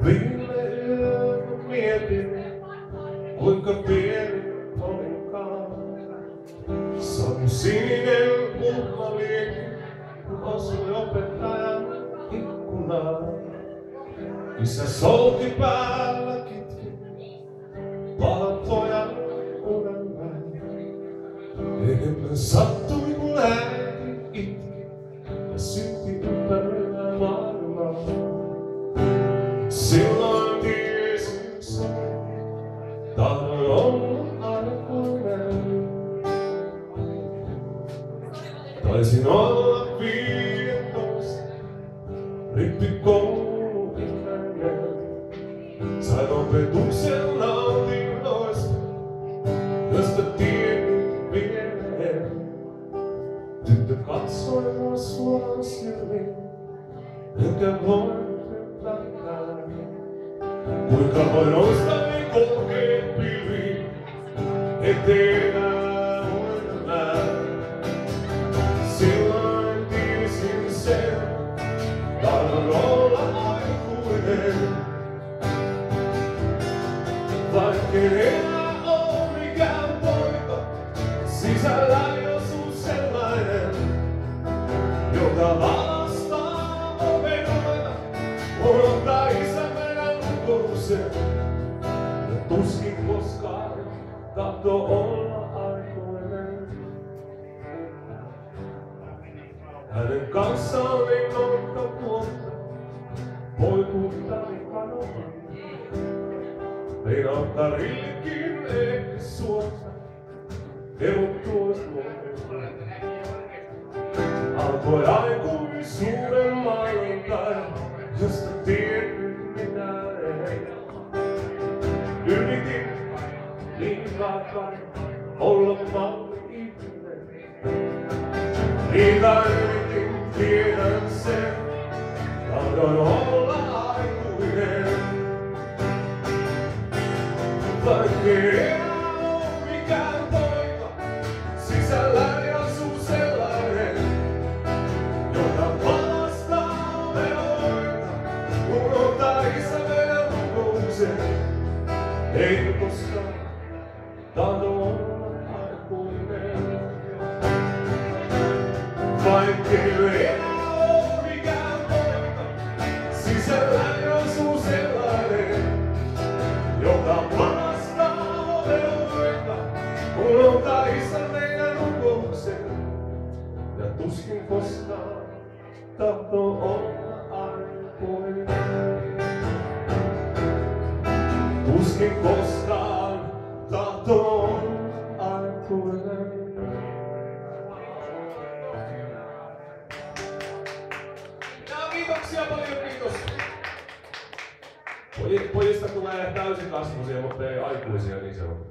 Viime yönä mietin, kuinka pieni olinkaan. Savu sininen kulmaliekki, kun osui opettajan ikkunaan. Isä solki päällä kitki, pahan pojan unelmään. Enemmän sattui kun äiti itki ja sytti ympärillä maailmaa. Silloin tiesin sen, tahdon olla aikuinen. Taisin olla 15, rippikouluikäinen. Sain opetuksen nautinnoista, josta tiedin vielä. Tyttö katsoi mua suoraan silmiin, enkä voinut ymmärtää. Kuinka voi nousta niin korkeen pilviin, ettei enää unelmää. Silloin tiesin sen, tahdon olla aikuinen. Vaikkei enää oo mikään poika, sisälläni osuu sellainen, joka valastaa opetuita, unohtaa isä meidän lukouksen. Ja tuskin koskaan tahtoo olla aikuinen. Hänen kanssaan oli monta vuotta, poikuuttani kadonnut. Meidän ottarillekin ehti suotta, erottuisi luovuutta. Alkoi aikuisuuden maanantai, josta tiedin minä en. Yritin niin varkaan olla malli-ihminen. Niinpä yritin, tiedän sen, tahdon olla aikuinen. Vaikkei enää oo mikään poika, sisälläni asuu sellainen, joka valastaa veloita, unohtaa isä meidän lukouksen. Eikö koskaan tahdo olla aikuinen. Vaikkei enää oo mikään poika, sisälläni asuu sellainen, joka valastaa veloita, unohtaa isä meidän lukouksen. Ja tuskin koskaan tahtoo olla aikuinen. Tuskin koskaan tahtoo olla aikuinen. Ja kiitoksia paljon, kiitos. Pojista tulee täysikasvuisia, mutta ei aikuisia niin sanotaan.